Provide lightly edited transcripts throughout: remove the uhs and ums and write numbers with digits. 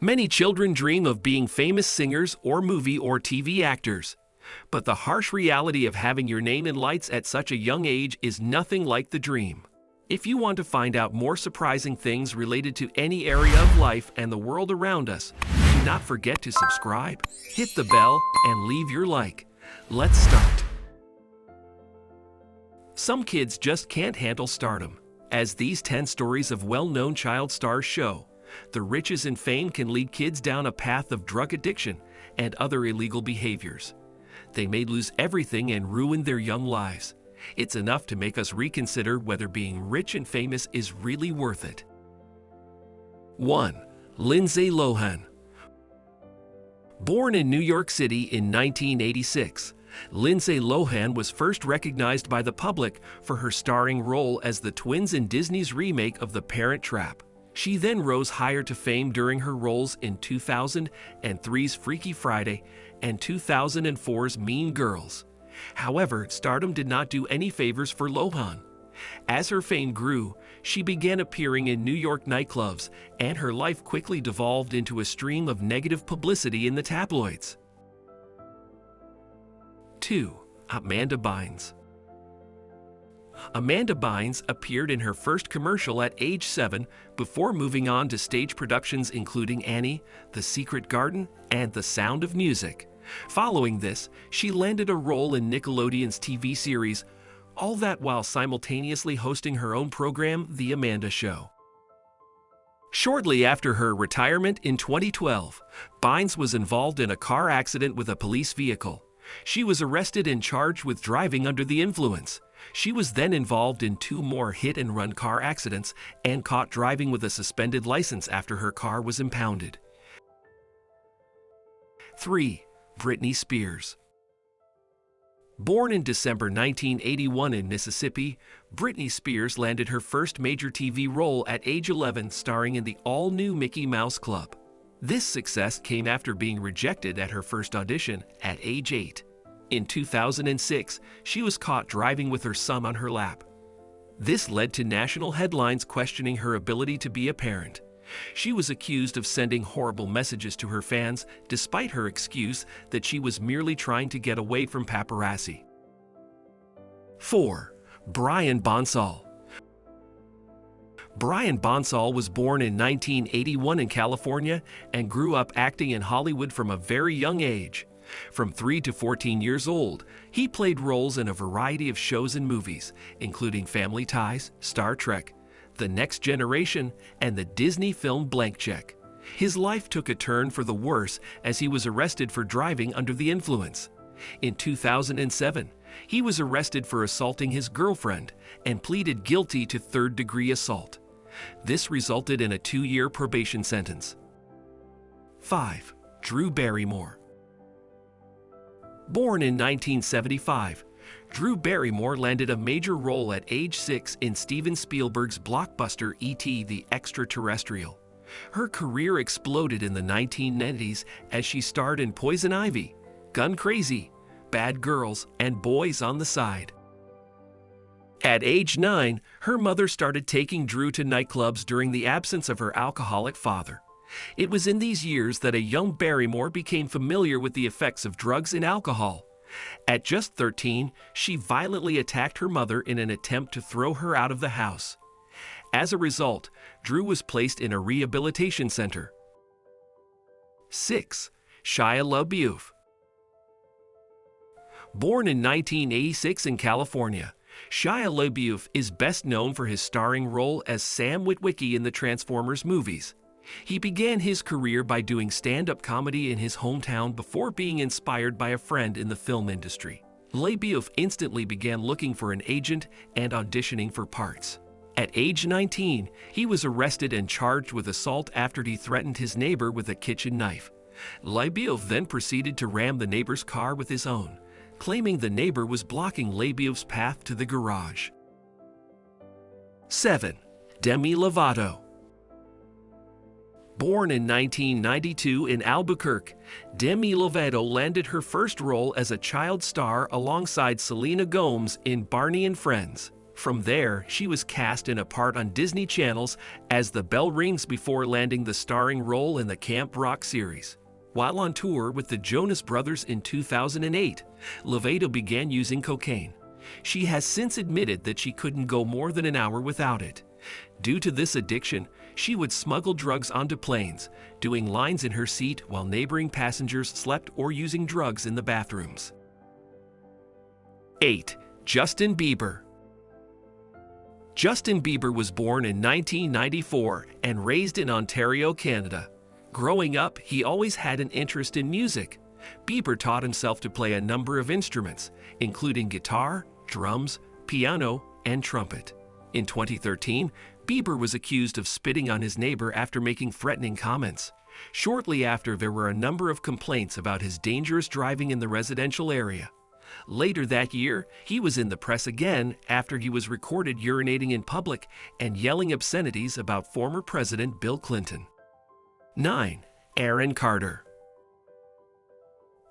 Many children dream of being famous singers or movie or TV actors. But the harsh reality of having your name in lights at such a young age is nothing like the dream. If you want to find out more surprising things related to any area of life and the world around us, do not forget to subscribe, hit the bell, and leave your like. Let's start. Some kids just can't handle stardom. As these 10 stories of well-known child stars show, the riches and fame can lead kids down a path of drug addiction and other illegal behaviors. They may lose everything and ruin their young lives. It's enough to make us reconsider whether being rich and famous is really worth it. 1. Lindsay Lohan. Born in New York City in 1986, Lindsay Lohan was first recognized by the public for her starring role as the twins in Disney's remake of The Parent Trap. She then rose higher to fame during her roles in 2003's Freaky Friday and 2004's Mean Girls. However, stardom did not do any favors for Lohan. As her fame grew, she began appearing in New York nightclubs, and her life quickly devolved into a stream of negative publicity in the tabloids. 2. Amanda Bynes. Amanda Bynes appeared in her first commercial at age 7 before moving on to stage productions including Annie, The Secret Garden, and The Sound of Music. Following this, she landed a role in Nickelodeon's TV series, all that while simultaneously hosting her own program, The Amanda Show. Shortly after her retirement in 2012, Bynes was involved in a car accident with a police vehicle. She was arrested and charged with driving under the influence. She was then involved in 2 more hit-and-run car accidents and caught driving with a suspended license after her car was impounded. 3. Britney Spears. Born in December 1981 in Mississippi, Britney Spears landed her first major TV role at age 11 starring in the all-new Mickey Mouse Club. This success came after being rejected at her first audition at age 8. In 2006, she was caught driving with her son on her lap. This led to national headlines questioning her ability to be a parent. She was accused of sending horrible messages to her fans, despite her excuse that she was merely trying to get away from paparazzi. 4. Brian Bonsall. Brian Bonsall was born in 1981 in California and grew up acting in Hollywood from a very young age. From 3 to 14 years old, he played roles in a variety of shows and movies, including Family Ties, Star Trek, The Next Generation, and the Disney film Blank Check. His life took a turn for the worse as he was arrested for driving under the influence. In 2007, he was arrested for assaulting his girlfriend and pleaded guilty to third-degree assault. This resulted in a 2-year probation sentence. 5. Drew Barrymore. Born in 1975, Drew Barrymore landed a major role at age 6 in Steven Spielberg's blockbuster E.T. the Extraterrestrial. Her career exploded in the 1990s as she starred in Poison Ivy, Gun Crazy, Bad Girls, and Boys on the Side. At age 9, her mother started taking Drew to nightclubs during the absence of her alcoholic father. It was in these years that a young Barrymore became familiar with the effects of drugs and alcohol. At just 13, she violently attacked her mother in an attempt to throw her out of the house. As a result, Drew was placed in a rehabilitation center. 6. Shia LaBeouf. Born in 1986 in California, Shia LaBeouf is best known for his starring role as Sam Witwicky in the Transformers movies. He began his career by doing stand-up comedy in his hometown before being inspired by a friend in the film industry. LaBeouf instantly began looking for an agent and auditioning for parts. At age 19, he was arrested and charged with assault after he threatened his neighbor with a kitchen knife. LaBeouf then proceeded to ram the neighbor's car with his own, claiming the neighbor was blocking LaBeouf's path to the garage. 7. Demi Lovato. Born in 1992 in Albuquerque, Demi Lovato landed her first role as a child star alongside Selena Gomez in Barney and Friends. From there, she was cast in a part on Disney Channel's As the Bell Rings before landing the starring role in the Camp Rock series. While on tour with the Jonas Brothers in 2008, Lovato began using cocaine. She has since admitted that she couldn't go more than an hour without it. Due to this addiction, she would smuggle drugs onto planes, doing lines in her seat while neighboring passengers slept or using drugs in the bathrooms. 8. Justin Bieber. Justin Bieber was born in 1994 and raised in Ontario, Canada. Growing up, he always had an interest in music. Bieber taught himself to play a number of instruments, including guitar, drums, piano, and trumpet. In 2013, Bieber was accused of spitting on his neighbor after making threatening comments. Shortly after, there were a number of complaints about his dangerous driving in the residential area. Later that year, he was in the press again after he was recorded urinating in public and yelling obscenities about former President Bill Clinton. 9. Aaron Carter.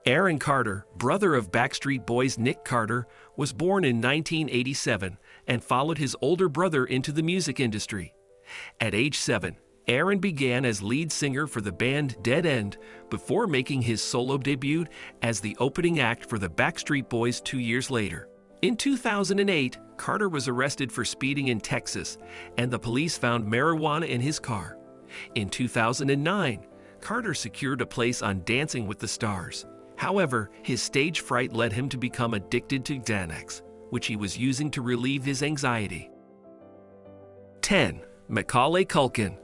Aaron Carter, brother of Backstreet Boys' Nick Carter, was born in 1987 and followed his older brother into the music industry. At age 7, Aaron began as lead singer for the band Dead End before making his solo debut as the opening act for the Backstreet Boys 2 years later. In 2008, Carter was arrested for speeding in Texas, and the police found marijuana in his car. In 2009, Carter secured a place on Dancing with the Stars. However, his stage fright led him to become addicted to Xanax, which he was using to relieve his anxiety. 10. Macaulay Culkin.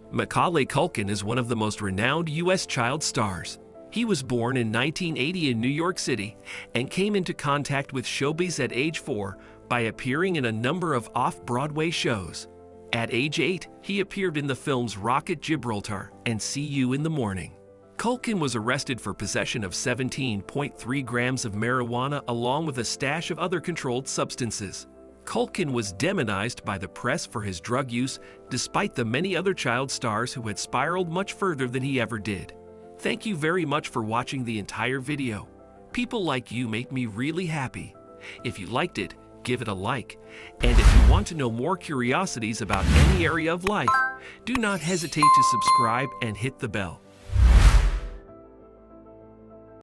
Macaulay Culkin is one of the most renowned U.S. child stars. He was born in 1980 in New York City and came into contact with showbiz at age 4 by appearing in a number of off-Broadway shows. At age 8, he appeared in the films Rocket Gibraltar and See You in the Morning. Culkin was arrested for possession of 17.3 grams of marijuana along with a stash of other controlled substances. Culkin was demonized by the press for his drug use, despite the many other child stars who had spiraled much further than he ever did. Thank you very much for watching the entire video. People like you make me really happy. If you liked it, give it a like. And if you want to know more curiosities about any area of life, do not hesitate to subscribe and hit the bell.